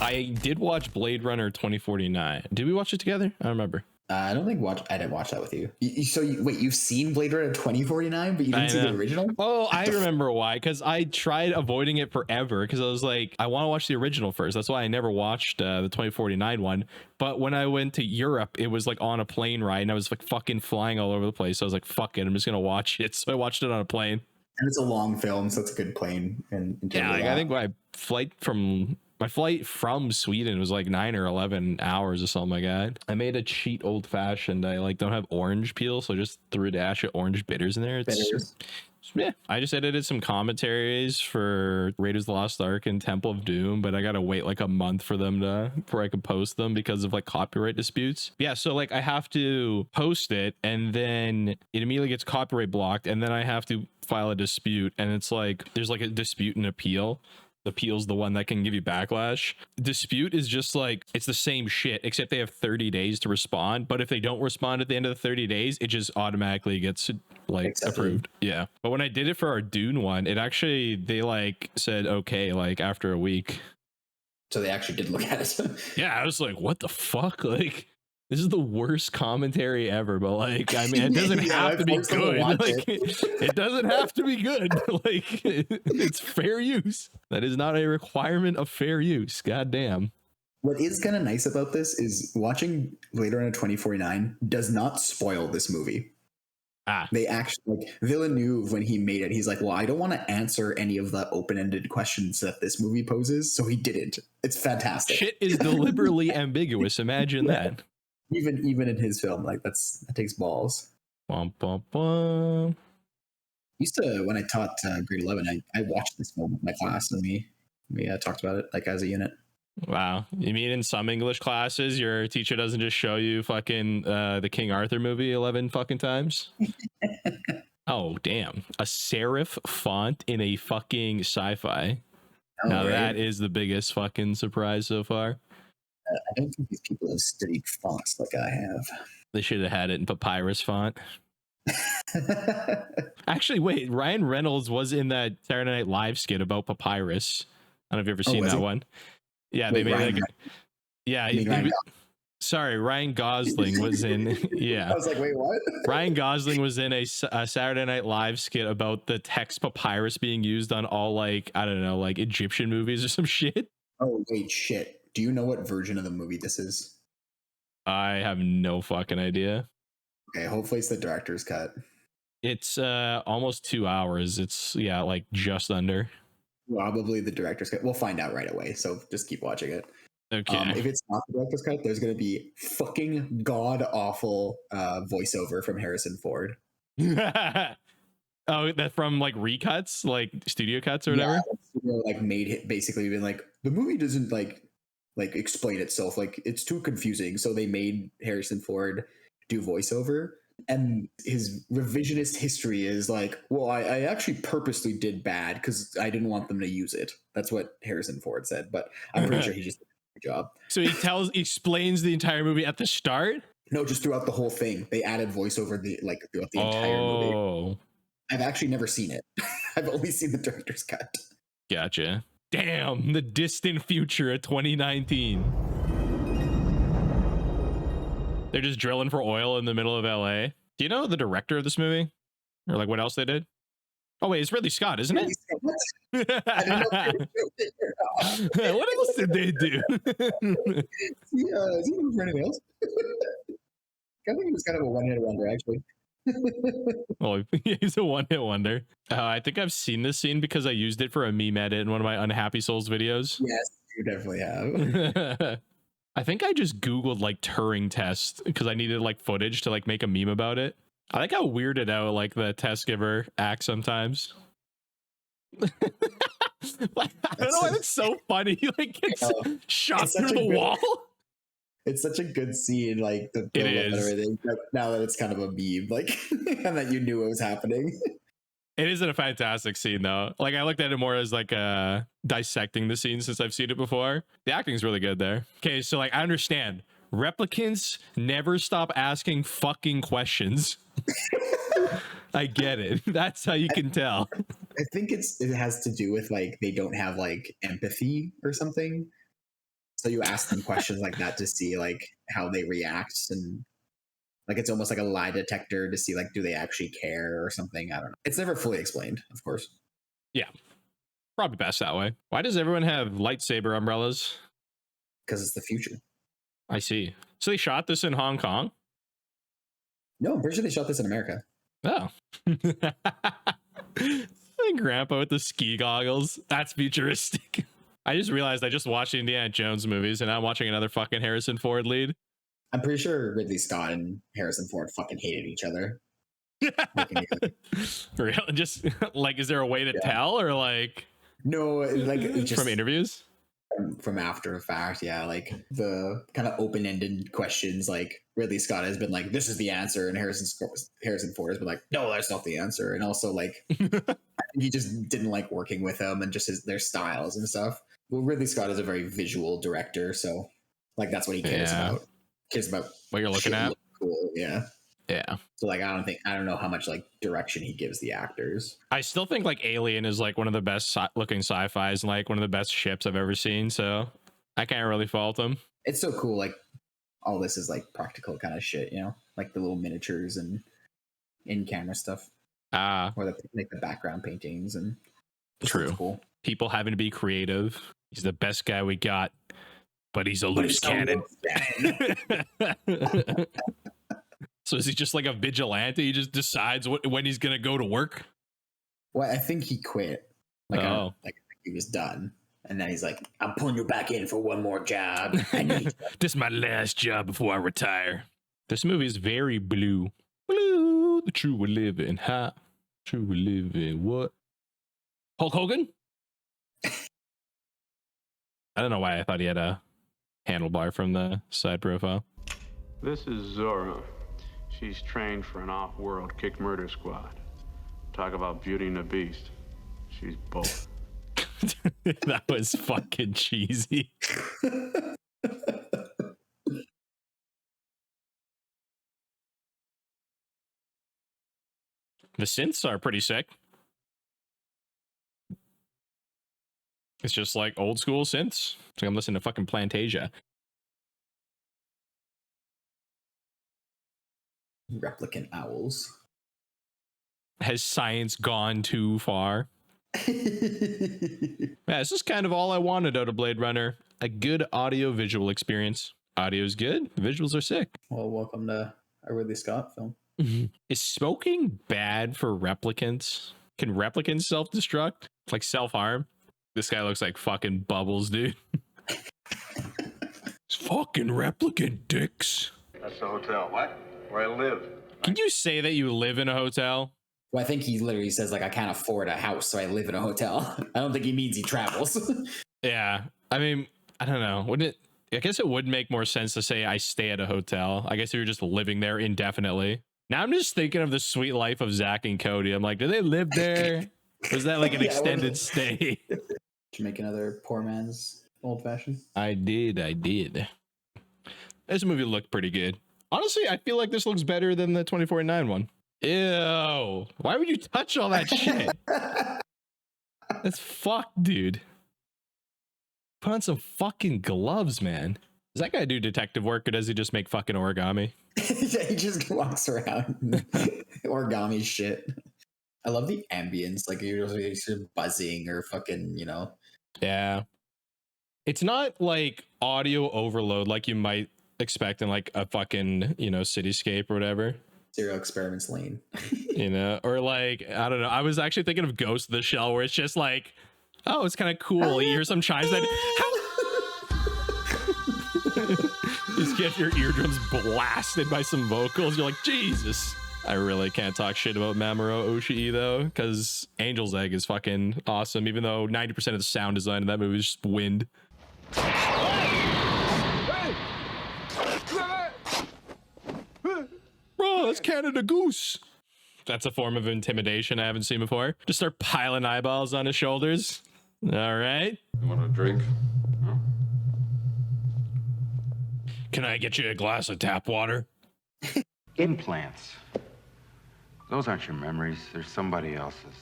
I did watch Blade Runner 2049. Did we watch it together? I don't remember. I don't think I didn't watch that with you. Wait, you've seen Blade Runner 2049, but you didn't see the original? Oh, I remember why. Because I tried avoiding it forever because I was like, I want to watch the original first. That's why I never watched the 2049 one. But when I went to Europe, it was like on a plane ride and I was like fucking flying all over the place. So I was like, fuck it, I'm just going to watch it. So I watched it on a plane. And it's a long film, so it's a good plane. Yeah, like, I think my flight from Sweden was like 9 or 11 hours or something like that. I made a cheat old fashioned. I like don't have orange peel, so I just threw a dash of orange bitters in there. Yeah, I just edited some commentaries for Raiders of the Lost Ark and Temple of Doom, but I gotta wait like a month for them before I can post them because of like copyright disputes. Yeah, so like I have to post it and then it immediately gets copyright blocked, and then I have to file a dispute, and it's like there's like a dispute and appeal. The appeal's the one that can give you backlash. Dispute is just like, it's the same shit, except they have 30 days to respond. But if they don't respond at the end of the 30 days, it just automatically gets like approved. Yeah. But when I did it for our Dune one, it actually, they like said, okay, like after a week. So they actually did look at it. Yeah. I was like, what the fuck? Like, this is the worst commentary ever, but like, I mean, it doesn't have to be good. Like, it doesn't have to be good. Like, it's fair use. That is not a requirement of fair use. God damn. What is kind of nice about this is watching Blade Runner 2049 does not spoil this movie. They actually, like, Villeneuve, when he made it, he's like, well, I don't want to answer any of the open-ended questions that this movie poses, so he didn't. It's fantastic. Shit is deliberately ambiguous. Imagine that. Even in his film, like that takes balls. Bum, bum, bum. Used to, when I taught grade 11, I watched this film with my class, and we talked about it like as a unit. Wow. You mean in some English classes your teacher doesn't just show you fucking the King Arthur movie 11 fucking times? Oh damn, a serif font in a fucking sci-fi. Now right? That is the biggest fucking surprise so far. I don't think these people have studied fonts like I have. They should have had it in papyrus font. Actually, wait, Ryan Reynolds was in that Saturday Night Live skit about papyrus. I don't know if you've ever seen that one. Yeah, wait, they made like, sorry, Ryan Gosling was in. Yeah, I was like, wait, what? Ryan Gosling was in a Saturday Night Live skit about the text papyrus being used on all, like, I don't know, like Egyptian movies or some shit. Oh wait, shit. Do you know what version of the movie this is? I have no fucking idea. Okay, hopefully it's the director's cut. It's almost 2 hours. It's like just under. Probably the director's cut. We'll find out right away, so just keep watching it. Okay. If it's not the director's cut, there's going to be fucking god awful voiceover from Harrison Ford. Oh, that's from like recuts, like studio cuts or whatever. Yeah, like made it basically been like the movie doesn't like explain itself, like it's too confusing, so they made Harrison Ford do voiceover, and his revisionist history is like, well, I actually purposely did bad because I didn't want them to use it. That's what Harrison Ford said, but I'm pretty sure he just did a good job. So he explains the entire movie at the start? No, just throughout the whole thing. They added voiceover throughout the entire movie. I've actually never seen it. I've only seen the director's cut. Gotcha. Damn, the distant future of 2019. They're just drilling for oil in the middle of LA. Do you know the director of this movie? Or like what else they did? Oh wait, it's Ridley Scott, isn't it? I didn't know what else did they do? Is he looking for anything else? I think he was kind of a one-hit wonder, actually. Well, he's a one-hit wonder. I think I've seen this scene because I used it for a meme edit in one of my Unhappy Souls videos. Yes, you definitely have. I think I just Googled like Turing test because I needed like footage to like make a meme about it. I like how weirded out like the test giver acts sometimes. I don't know why it's so funny. Like it's shot through the wall. It's such a good scene, like the build up and everything. Now that it's kind of a meme, like, and that you knew it was happening. It isn't a fantastic scene though. Like I looked at it more as like dissecting the scene since I've seen it before. The acting's really good there. Okay, so like I understand. Replicants never stop asking fucking questions. I get it. That's how you can tell. I think it has to do with like they don't have like empathy or something. So you ask them questions like that to see like how they react, and like it's almost like a lie detector to see like do they actually care or something. I don't know. It's never fully explained, of course. Yeah, probably best that way. Why does everyone have lightsaber umbrellas? Because it's the future. I see. So they shot this in Hong Kong? No, I'm pretty sure they shot this in America. Oh. Grandpa with the ski goggles. That's futuristic. I just realized I just watched Indiana Jones movies and I'm watching another fucking Harrison Ford lead. I'm pretty sure Ridley Scott and Harrison Ford fucking hated each other. Real? Just like, is there a way to tell, or like? No, like just from interviews. From after the fact, yeah, like the kind of open-ended questions, like Ridley Scott has been like, "This is the answer," and Harrison Ford has been like, "No, that's not the answer," and also like he just didn't like working with him and just their styles and stuff. Well, Ridley Scott is a very visual director, so like that's what he cares about. Cares about what you're looking at. Cool, yeah. Yeah. So like I don't know how much like direction he gives the actors. I still think like Alien is like one of the best looking sci-fis and like one of the best ships I've ever seen. So I can't really fault him. It's so cool. Like all this is like practical kind of shit, you know, like the little miniatures and in-camera stuff. Or like the background paintings and true. Cool. People having to be creative. He's the best guy we got, but he's a loose cannon. So is he just like a vigilante? He just decides when he's gonna go to work? Well, I think he quit. Like, he was done, and then he's like, "I'm pulling you back in for one more job. This is my last job before I retire." This movie is very blue. Blue, the true living, huh? True living, what? Hulk Hogan? I don't know why I thought he had a handlebar from the side profile. This is Zora. She's trained for an off-world kick murder squad. Talk about Beauty and the Beast. She's both. That was fucking cheesy. The synths are pretty sick. It's just like old school synths. It's like I'm listening to fucking Plantasia. Replicant owls. Has science gone too far? Yeah, this is kind of all I wanted out of Blade Runner. A good audio visual experience. Audio's good. The visuals are sick. Well, welcome to a Ridley Scott film. Is smoking bad for replicants? Can replicants self-destruct? Like self-harm? This guy looks like fucking Bubbles, dude. It's fucking replicant dicks. That's the hotel. What? Where I live. Can you say that you live in a hotel? Well, I think he literally says like, I can't afford a house, so I live in a hotel. I don't think he means he travels. Yeah. I mean, I don't know. Wouldn't it? I guess it would make more sense to say I stay at a hotel. I guess if you're just living there indefinitely. Now I'm just thinking of the sweet life of Zach and Cody. I'm like, do they live there? Was that like an extended stay? Did you make another poor man's old fashioned? I did. This movie looked pretty good. Honestly, I feel like this looks better than the 2049 one. Ew. Why would you touch all that shit? That's fucked, dude. Put on some fucking gloves, man. Does that guy do detective work, or does he just make fucking origami? Yeah, he just walks around origami shit. I love the ambience, like you're buzzing or fucking, you know. Yeah. It's not like audio overload like you might expect in like a fucking, you know, cityscape or whatever. Serial Experiments Lane. You know, or like, I don't know. I was actually thinking of Ghost of the Shell, where it's just like, oh, it's kind of cool. You hear some chimes that you just get your eardrums blasted by some vocals. You're like, Jesus. I really can't talk shit about Mamoru Oshii though, because Angel's Egg is fucking awesome, even though 90% of the sound design in that movie is just wind. Bro, that's Canada Goose. That's a form of intimidation I haven't seen before. Just start piling eyeballs on his shoulders. All right. You want a drink? No? Can I get you a glass of tap water? Implants. Those aren't your memories. They're somebody else's.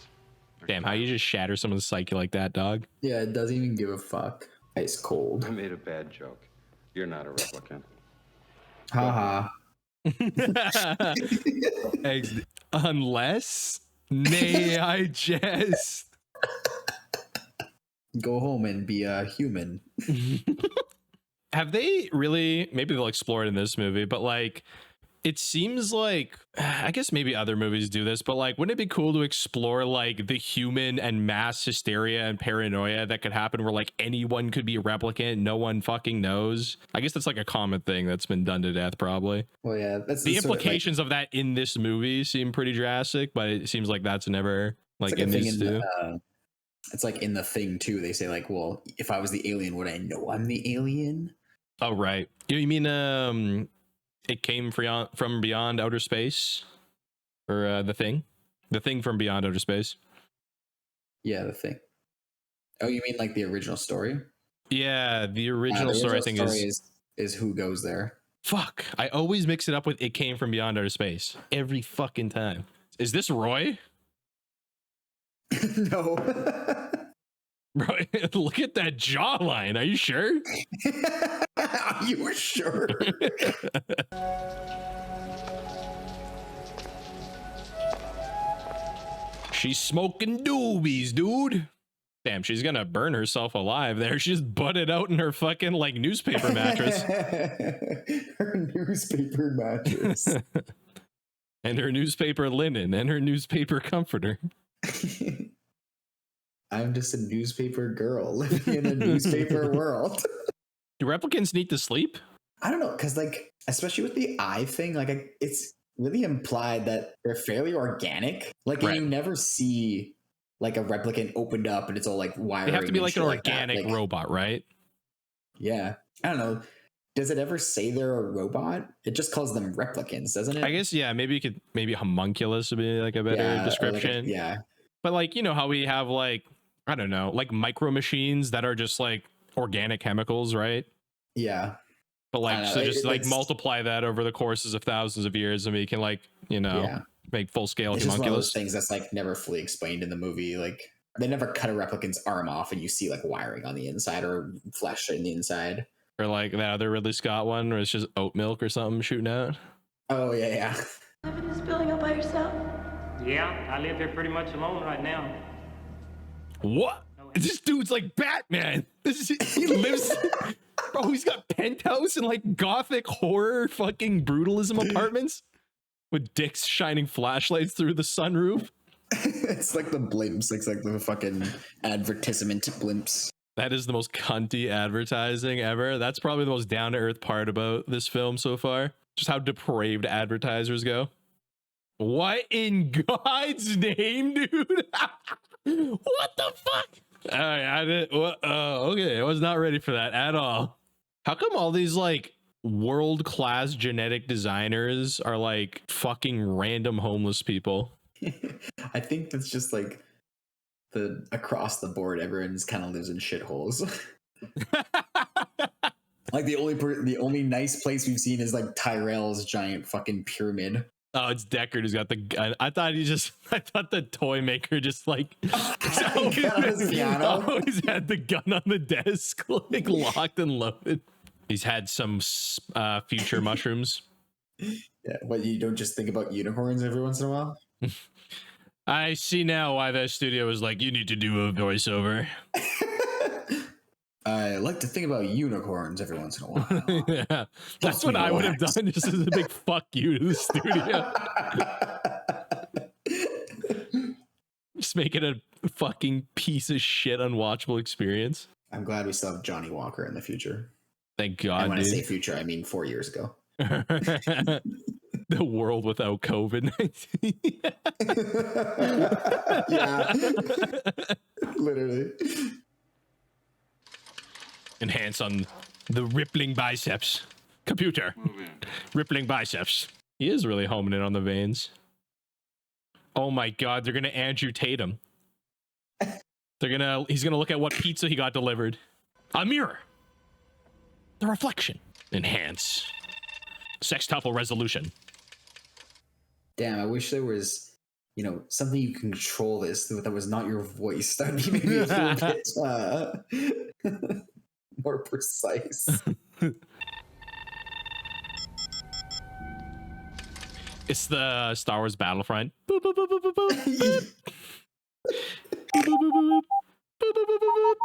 Damn, how you just shatter someone's psyche like that, dog? Yeah, it doesn't even give a fuck. Ice cold. I made a bad joke. You're not a replicant. Haha. Unless, nay, I jest. Go home and be a human. Have they really? Maybe they'll explore it in this movie, but like, it seems like, I guess maybe other movies do this, but like, wouldn't it be cool to explore like the human and mass hysteria and paranoia that could happen where like anyone could be a replicant, no one fucking knows? I guess that's like a common thing that's been done to death, probably. Well, yeah, that's The implications of that in this movie seem pretty drastic, but it seems like that's never like in these two. It's like in The Thing too. They say like, well, if I was the alien, would I know I'm the alien? Oh right, you mean it came from beyond outer space, or the thing from beyond outer space. Yeah, The Thing. Oh, you mean like the original story? Yeah, the original story I think is Who Goes There. Fuck, I always mix it up with It Came from Beyond Outer Space every fucking time. Is this Roy? No. Roy, look at that jawline. Are you sure? Are you sure? She's smoking doobies, dude. Damn, she's gonna burn herself alive there. She's butted out in her fucking like newspaper mattress. Her newspaper mattress. And her newspaper linen and her newspaper comforter. I'm just a newspaper girl living in a newspaper world. Do replicants need to sleep? I don't know, because like, especially with the eye thing, like it's really implied that they're fairly organic. Like, right. You never see like a replicant opened up and it's all like wiring. They have to be like an organic like, robot, right? Yeah. I don't know. Does it ever say they're a robot? It just calls them replicants, doesn't it? I guess, yeah, maybe homunculus would be like a better description. Yeah. But like, you know how we have like, I don't know, like micro machines that are just like organic chemicals, right? Yeah. But like, so just like multiply that over the courses of thousands of years and we can like, you know, make full scale it's homunculus. Just one of those things that's like never fully explained in the movie. Like they never cut a replicant's arm off and you see like wiring on the inside or flesh in the inside. Or like that other Ridley Scott one where it's just oat milk or something shooting out. Oh, yeah. Live in this building all by yourself? Yeah, I live here pretty much alone right now. What? This dude's like Batman. He lives... Bro, he's got penthouse and like gothic horror fucking brutalism apartments with dicks shining flashlights through the sunroof. It's like the blimps. It's like the fucking advertisement blimps. That is the most cunty advertising ever. That's probably the most down-to-earth part about this film so far. Just how depraved advertisers go. What in God's name, dude? What the fuck? Okay, I was not ready for that at all. How come all these like world-class genetic designers are like fucking random homeless people? I think that's just like the across the board, everyone's kind of lives in shitholes. Like the only nice place we've seen is like Tyrell's giant fucking pyramid. Oh, it's Deckard who's got the gun. I thought the toy maker just like always had the gun on the desk, like locked and loaded. He's had some future mushrooms. Yeah, but you don't just think about unicorns every once in a while? I see now why the studio was like, you need to do a voiceover. I like to think about unicorns every once in a while. Yeah, that's what I would have done, just as a big fuck you to the studio. Just make it a fucking piece of shit unwatchable experience. I'm glad we still have Johnny Walker in the future. Thank God, and when dude. I say future, I mean 4 years ago. The world without COVID-19. Yeah. Literally. Enhance on the rippling biceps. Computer. Rippling biceps. He is really homing in on the veins. Oh my God, they're gonna Andrew Tatum. He's gonna look at what pizza he got delivered. A mirror. The reflection. Enhance. Sextuple resolution. Damn, I wish there was, something you can control this that was not your voice. That'd be maybe a little bit. more precise. It's the Star Wars Battlefront. Boop, boop, boop, boop, boop, boop, boop. Boop, boop, boop, boop, boop, boop, boop, boop,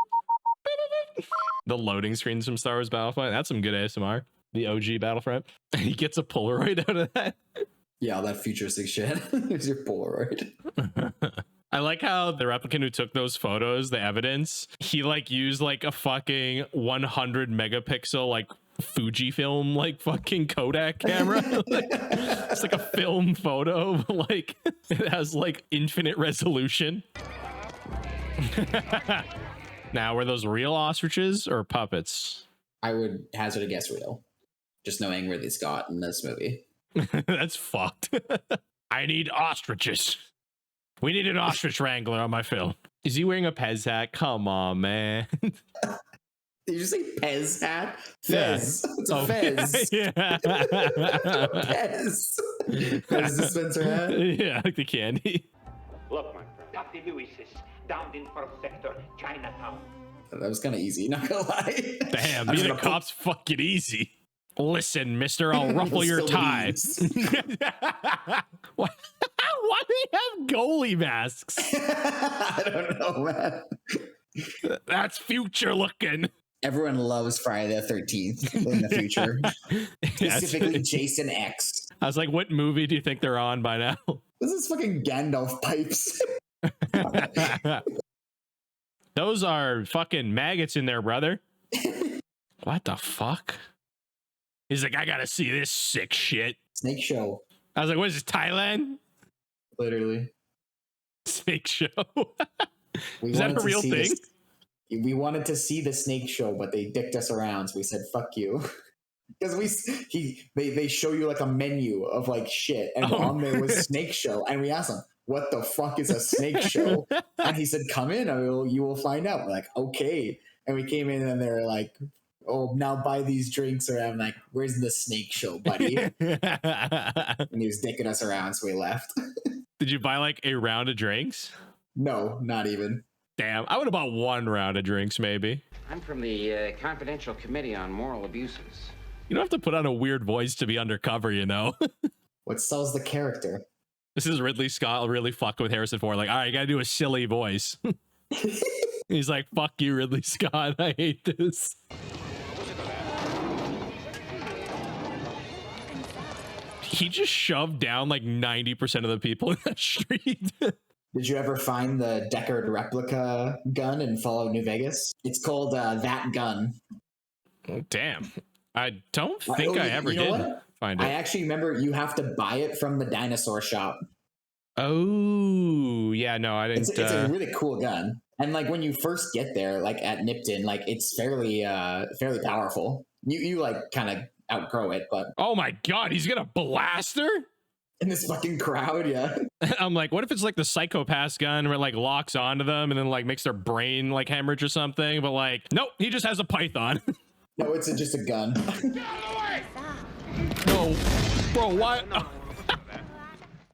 boop. The loading screens from Star Wars Battlefront. That's some good ASMR. The OG Battlefront. He gets a Polaroid out of that. Yeah, that futuristic shit. Here's your Polaroid. I like how the replicant who took those photos, the evidence, he like used like a fucking 100 megapixel like Fujifilm like fucking Kodak camera. Like, it's like a film photo, but like it has like infinite resolution. Now, were those real ostriches or puppets? I would hazard a guess real. Just knowing Ridley Scott in this movie. That's fucked. I need ostriches. We need an ostrich wrangler on my film. Is he wearing a Pez hat? Come on, man. Did you say Pez hat? Fez. Yeah. It's a Fez. Yeah. Pez. Pez dispenser hat. Yeah, like the candy. Look, my friend. Dr. Lewis is down in first sector, Chinatown. That was kind of easy, not gonna lie. Damn, being a cop's fucking easy. Listen, mister, I'll ruffle your tie. Why do they have goalie masks? I don't know, man. That's future looking. Everyone loves Friday the 13th in the future. Specifically Jason X. I was like, what movie do you think they're on by now? This is fucking Gandalf pipes. Those are fucking maggots in there, brother. What the fuck? He's like, I gotta see this sick shit. Snake show. I was like, what is this, Thailand? Literally. Snake show. Is that a real thing? We wanted to see the snake show, but they dicked us around, so we said, fuck you. Because they show you like a menu of like shit, and on there was snake show, and we asked him, what the fuck is a snake show? And he said, come in, you will find out. We're like, okay. And we came in and they were like, oh, now buy these drinks. Or I'm like, where's the snake show, buddy? And he was dicking us around, so we left. Did you buy like a round of drinks? No, not even. Damn, I would have bought one round of drinks, maybe. I'm from the Confidential Committee on Moral Abuses. You don't have to put on a weird voice to be undercover, you know? What sells the character? This is Ridley Scott really fucking with Harrison Ford. Like, all right, you gotta do a silly voice. He's like, fuck you, Ridley Scott. I hate this. He just shoved down like 90% of the people in that street. Did you ever find the Deckard replica gun in Fallout New Vegas? It's called That Gun. Oh, damn. I don't think I ever did find it. I actually remember you have to buy it from the dinosaur shop. Oh, yeah, no, I didn't. It's a really cool gun. And like when you first get there, like at Nipton, like it's fairly powerful. You like kind of outgrow it, but oh my god, he's gonna blast her in this fucking crowd. Yeah. I'm like, what if it's like the psychopath gun where it like locks onto them and then like makes their brain like hemorrhage or something? But like, nope, he just has a python. No, it's just a gun. No, bro, why?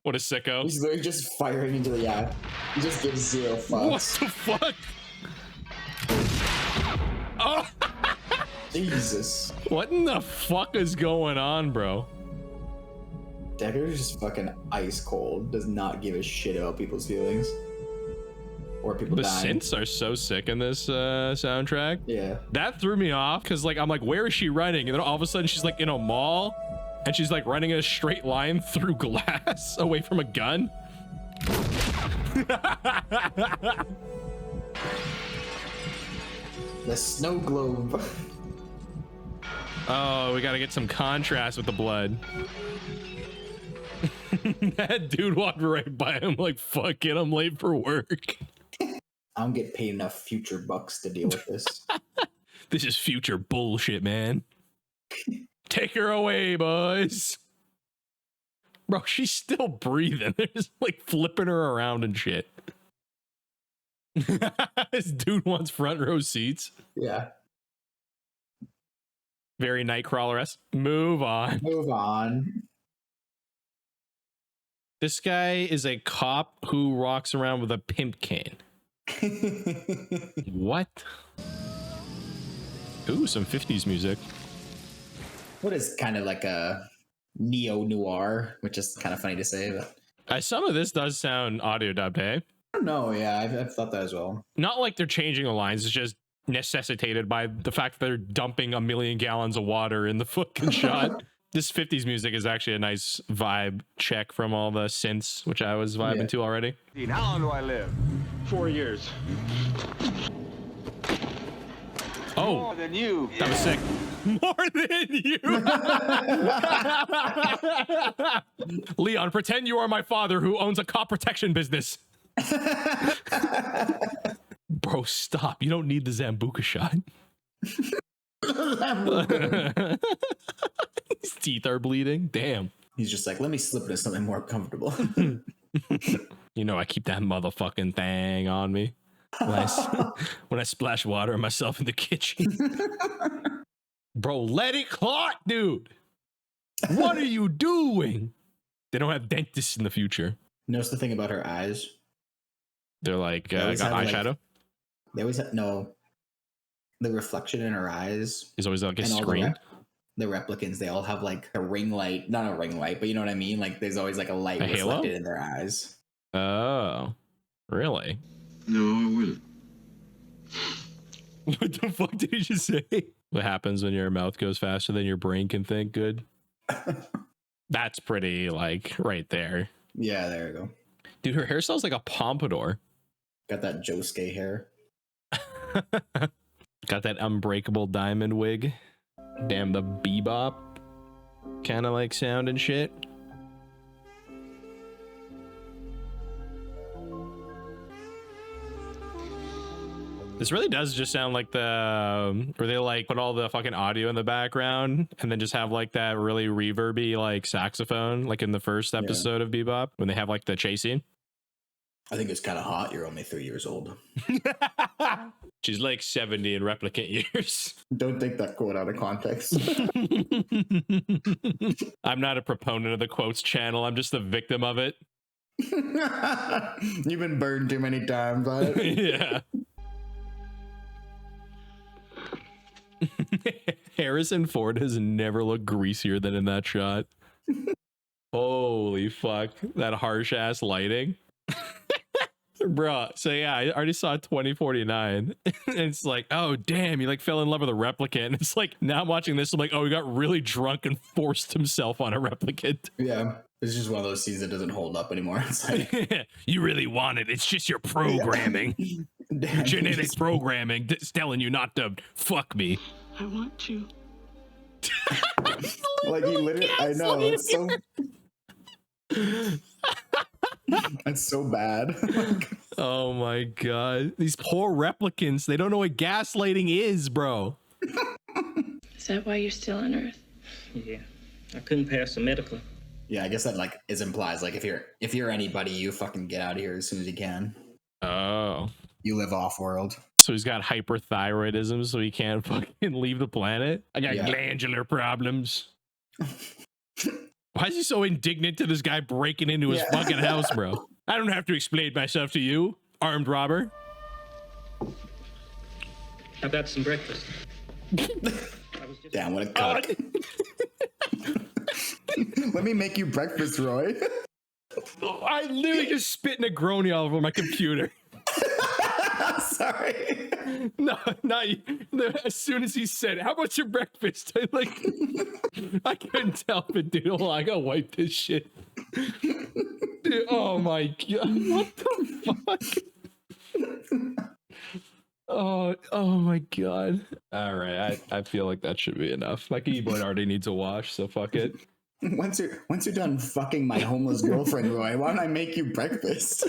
What a sicko. He's literally just firing into the He just gives zero fucks. What the fuck? Oh. Jesus. What in the fuck is going on, bro? Deckard is just fucking ice cold. Does not give a shit about people's feelings. Or people dying. The synths are so sick in this soundtrack. Yeah. That threw me off because like I'm like, where is she running? And then all of a sudden she's like in a mall and she's like running in a straight line through glass away from a gun. The snow globe. Oh, we gotta get some contrast with the blood. That dude walked right by him like, fuck it, I'm late for work. I don't get paid enough future bucks to deal with this. This is future bullshit, man. Take her away, boys. Bro, she's still breathing. They're just like flipping her around and shit. This dude wants front row seats. Yeah. Very Nightcrawler-esque. Move on. Move on. This guy is a cop who walks around with a pimp cane. What? Ooh, some 50s music. What is kind of like a neo-noir, which is kind of funny to say, but Some of this does sound audio dubbed, hey? I don't know. Yeah, I've thought that as well. Not like they're changing the lines. It's just necessitated by the fact that they're dumping 1 million gallons of water in the fucking shot. This 50s music is actually a nice vibe check from all the synths, which I was vibing to already. How long do I live? 4 years. Oh, More than you. that was sick. More than you. Leon, pretend you are my father who owns a cop protection business. Bro, stop. You don't need the Zambuca shot. His teeth are bleeding. Damn. He's just like, let me slip into something more comfortable. You know, I keep that motherfucking thing on me when I splash water on myself in the kitchen. Bro, let it clot, dude. What are you doing? They don't have dentists in the future. Notice the thing about her eyes. They're like, They got always have, eyeshadow. They always have, no, the reflection in her eyes. Is always like a and all screen. The replicants, they all have like a ring light, not a ring light, but you know what I mean? Like there's always like a light reflected in their eyes. Oh, really? No, I wouldn't. What the fuck did you just say? What happens when your mouth goes faster than your brain can think? Good. That's pretty, like, right there. Yeah, there you go. Dude, her hairstyle's like a pompadour. Got that Josuke hair. Got that unbreakable diamond wig. Damn, the bebop kind of like sound and shit. This really does just sound like the where they like put all the fucking audio in the background and then just have like that really reverby like saxophone like in the first episode of Bebop when they have like the chase scene. I think it's kind of hot. You're only 3 years old. She's like 70 in replicant years. Don't take that quote out of context. I'm not a proponent of the quotes channel. I'm just a victim of it. You've been burned too many times by it. Yeah. Harrison Ford has never looked greasier than in that shot. Holy fuck. That harsh ass lighting. Bro, so yeah, I already saw 2049. And it's like, oh damn, he like fell in love with a replicant. And it's like, now I'm watching this, I'm like, oh, he got really drunk and forced himself on a replicant. Yeah, it's just one of those scenes that doesn't hold up anymore. It's like, you really want it. It's just your programming. Damn, Genetic programming that's telling you not to fuck me. I want you. like he literally, I know, it's so. That's so bad. Oh my god. These poor replicants, they don't know what gaslighting is, bro. Is that why you're still on Earth? Yeah, I couldn't pass the medical. Yeah, I guess that like is implies like if you're anybody, you fucking get out of here as soon as you can. Oh. You live off world. So he's got hyperthyroidism, so he can't fucking leave the planet. I got glandular problems. Why is he so indignant to this guy breaking into his fucking house, bro? I don't have to explain myself to you, armed robber. How about some breakfast? Damn, what a cock. Let me make you breakfast, Roy. I literally just spit Negroni all over my computer. Sorry. No, not you. As soon as he said, "How about your breakfast?" I couldn't help it, dude. Hold on, I gotta wipe this shit. Dude, oh my god, what the fuck? Oh my god. All right, I feel like that should be enough. My keyboard already needs a wash, so fuck it. Once you're done fucking my homeless girlfriend, Roy, why don't I make you breakfast?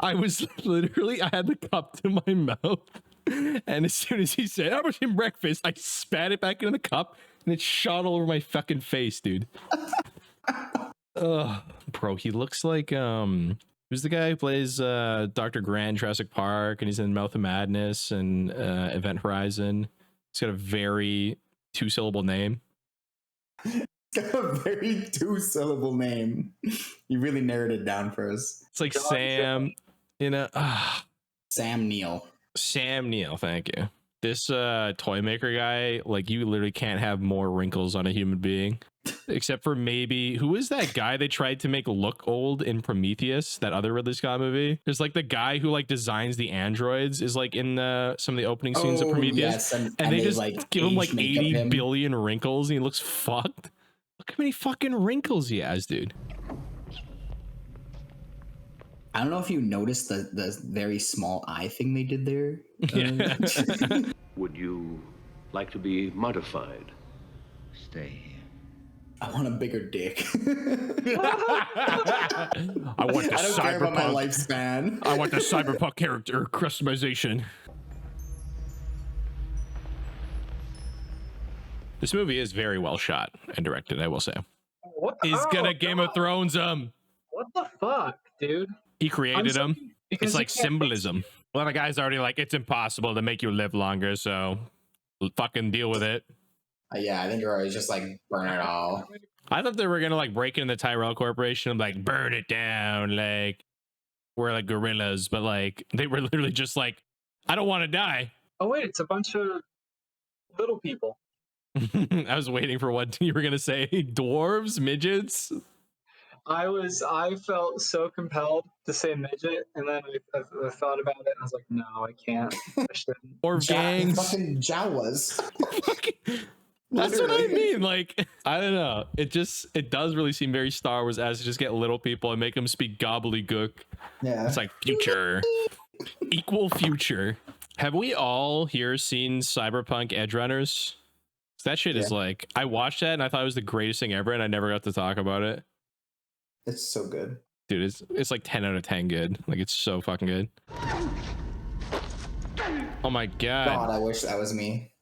I was literally, I had the cup to my mouth, and as soon as he said, "How about some breakfast?" I spat it back into the cup, and it shot all over my fucking face, dude. Bro, he looks like who's the guy who plays Dr. Grant, Jurassic Park, and he's in Mouth of Madness and Event Horizon. He's got a very 2-syllable name. Got a very 2-syllable name. You really narrowed it down for us. It's like Sam, you know. Sam Neill. Sam Neill, thank you. This toy maker guy, like, you literally can't have more wrinkles on a human being. Except for maybe, who is that guy they tried to make look old in Prometheus, that other Ridley Scott movie? There's like the guy who like designs the androids is like in some of the opening scenes of Prometheus. Yes, and they just like give him like age makeup 80 him. billion wrinkles and he looks fucked. Look how many fucking wrinkles he has, dude. I don't know if you noticed the very small eye thing they did there. Would you like to be modified? Stay. I want a bigger dick. I want the I don't care about my cyberpunk lifespan. I want the cyberpunk character customization. This movie is very well shot and directed, I will say. What the He's gonna Game of Thrones him. What the fuck, dude? He created him. It's like you can't symbolism. Well, the guy's already like, it's impossible to make you live longer, so fucking deal with it. Yeah, I think you're always just like burn it all. I thought they were gonna like break into the Tyrell Corporation and like burn it down, like we're like gorillas, but like they were literally just like, I don't want to die. Oh wait, it's a bunch of little people. I was waiting for what you were gonna say. Dwarves, midgets. I felt so compelled to say midget, and then I thought about it, and I was like, no, I can't. I shouldn't. Or gangs. Fucking Jawas. That's what I mean. Like, I don't know. It does really seem very Star Wars as to just get little people and make them speak gobbledygook. Yeah. It's like future. Equal future. Have we all here seen Cyberpunk Edgerunners? That shit is like, I watched that and I thought it was the greatest thing ever and I never got to talk about it. It's so good. Dude, it's like 10 out of 10 good. Like, it's so fucking good. Oh my god. God, I wish that was me.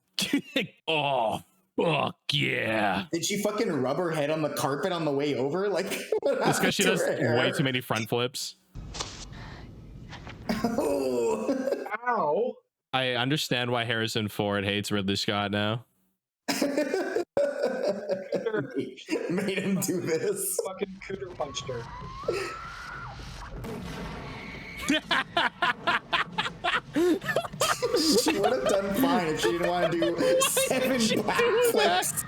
Oh, fuck yeah. Did she fucking rub her head on the carpet on the way over? Like, it's because she does way too many front flips. Oh. Ow. I understand why Harrison Ford hates Ridley Scott now. Made him do this. Fucking cooter punched her. She would have done fine if she didn't want to do 7 backflips.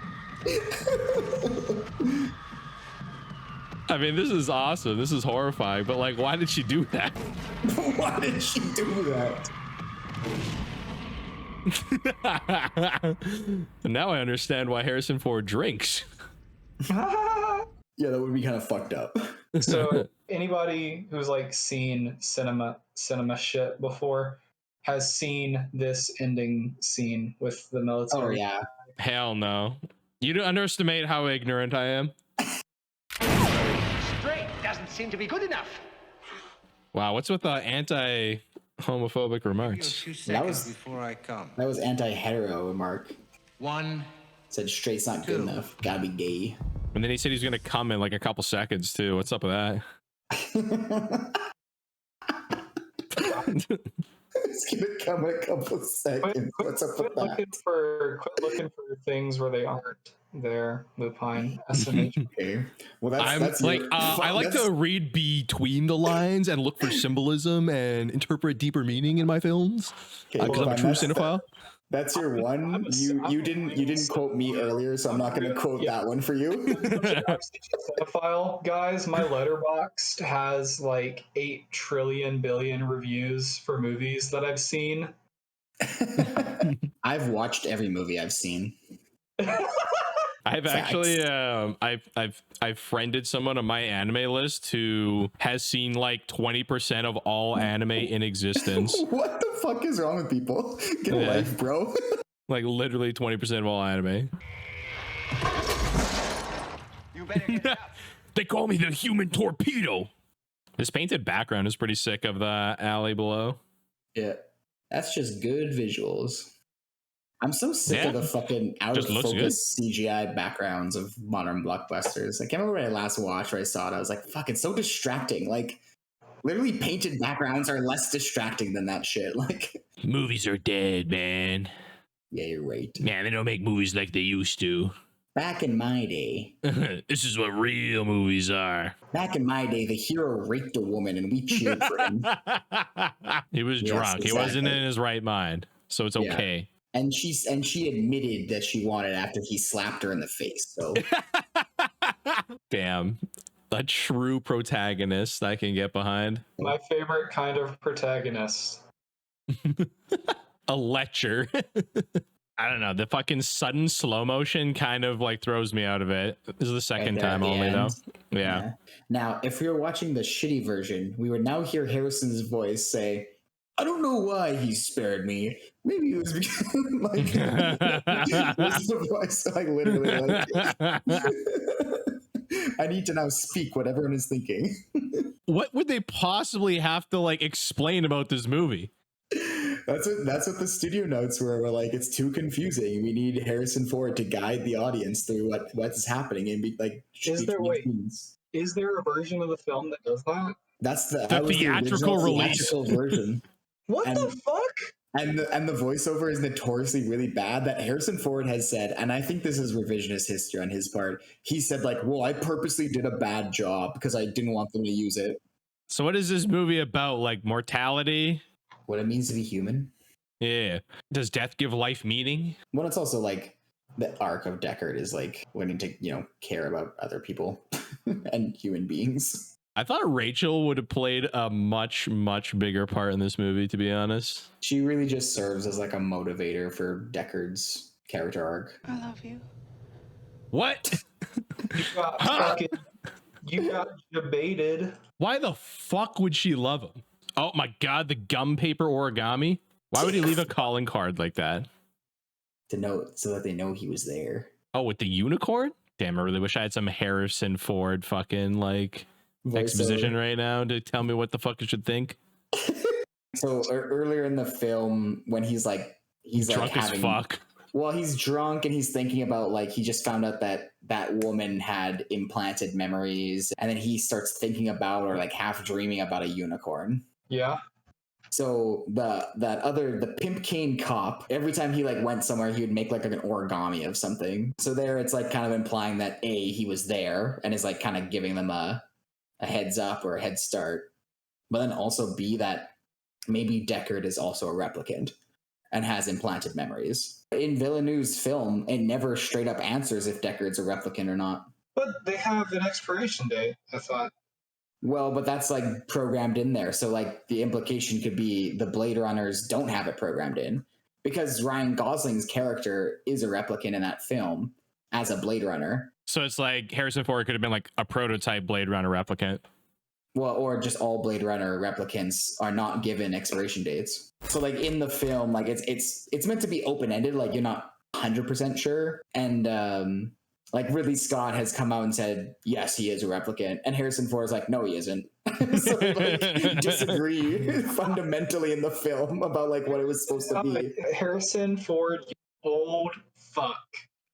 I mean, this is awesome. This is horrifying, but like, why did she do that? Why did she do that? And now I understand why Harrison Ford drinks. Yeah, that would be kind of fucked up. So anybody who's like seen cinema shit before has seen this ending scene with the military. Oh yeah. Hell no. You don't underestimate how ignorant I am. Straight doesn't seem to be good enough. Wow, what's with the anti-homophobic remarks? That was before I come. That was anti-hetero remark. 1. Said straight's not good enough. Gotta be gay. And then he said he's gonna come in like a couple seconds too. What's up with that? It's gonna come in a couple of seconds. What's up with that? Quit looking for things where they aren't there, Lupine. SMH. Okay. Well, I like to read between the lines and look for symbolism and interpret deeper meaning in my films. Because I'm a true cinephile. That's your one. You didn't quote me earlier, so I'm not going to quote that one for you. Cinephile guys, my letterbox has like 8 trillion billion reviews for movies that I've seen. I've watched every movie I've seen. I've actually I've friended someone on my anime list who has seen like 20% of all anime in existence. What the fuck is wrong with people? Get a life, bro. Like literally 20% of all anime. You better get up. They call me the human torpedo. This painted background is pretty sick of the alley below. Yeah, that's just good visuals. I'm so sick of the fucking out of focus CGI backgrounds of modern blockbusters. I can't remember when I last watched where I saw it. I was like, fuck, it's so distracting. Like, literally painted backgrounds are less distracting than that shit. Like, movies are dead, man. Yeah, you're right. Man, they don't make movies like they used to. Back in my day. This is what real movies are. Back in my day, the hero raped a woman and we cheered for him. He was drunk. Exactly. He wasn't in his right mind. So it's okay. And she admitted that she wanted after he slapped her in the face. So damn, a true protagonist I can get behind. My favorite kind of protagonist. A lecher. I don't know. The fucking sudden slow motion kind of like throws me out of it. This is the second time only though. Yeah. Now, if we were watching the shitty version, we would now hear Harrison's voice say, "I don't know why he spared me. Maybe it was because like this is the voice like literally like I need to now speak what everyone is thinking." What would they possibly have to like explain about this movie? That's what the studio notes were. We're like, it's too confusing. We need Harrison Ford to guide the audience through what's happening and be like. Is there a version of the film that does that? That's the theatrical release version. What the fuck? And the voiceover is notoriously really bad. That Harrison Ford has said, and I think this is revisionist history on his part. He said like, "Well, I purposely did a bad job because I didn't want them to use it." So what is this movie about? Like mortality? What it means to be human? Yeah. Does death give life meaning? Well, it's also like the arc of Deckard is like learning to care about other people and human beings. I thought Rachel would have played a much, much bigger part in this movie, to be honest. She really just serves as like a motivator for Deckard's character arc. I love you. What? You got debated. Why the fuck would she love him? Oh my god, the gum paper origami. Why would he leave a calling card like that? To know, so that they know he was there. Oh, with the unicorn? Damn, I really wish I had some Harrison Ford fucking like exposition right now to tell me what the fuck I should think. So earlier in the film, when he's drunk as fuck. Well, he's drunk and he's thinking about like he just found out that woman had implanted memories, and then he starts thinking about or like half dreaming about a unicorn. Yeah. So the pimp cane cop, every time he like went somewhere, he would make like an origami of something. So there, it's like kind of implying that A, he was there and is like kind of giving them a heads up or a head start, but then also B, that maybe Deckard is also a replicant and has implanted memories. In Villeneuve's film, it never straight up answers if Deckard's a replicant or not. But they have an expiration date, I thought. Well, but that's like programmed in there. So like the implication could be the Blade Runners don't have it programmed in, because Ryan Gosling's character is a replicant in that film as a Blade Runner. So it's like Harrison Ford could have been like a prototype Blade Runner replicant. Well, or just all Blade Runner replicants are not given expiration dates. So like in the film, like it's meant to be open-ended, like you're not 100% sure. And like Ridley Scott has come out and said, yes, he is a replicant. And Harrison Ford is like, no, he isn't. So like disagree fundamentally in the film about like what it was supposed to be. Harrison Ford, you old fuck.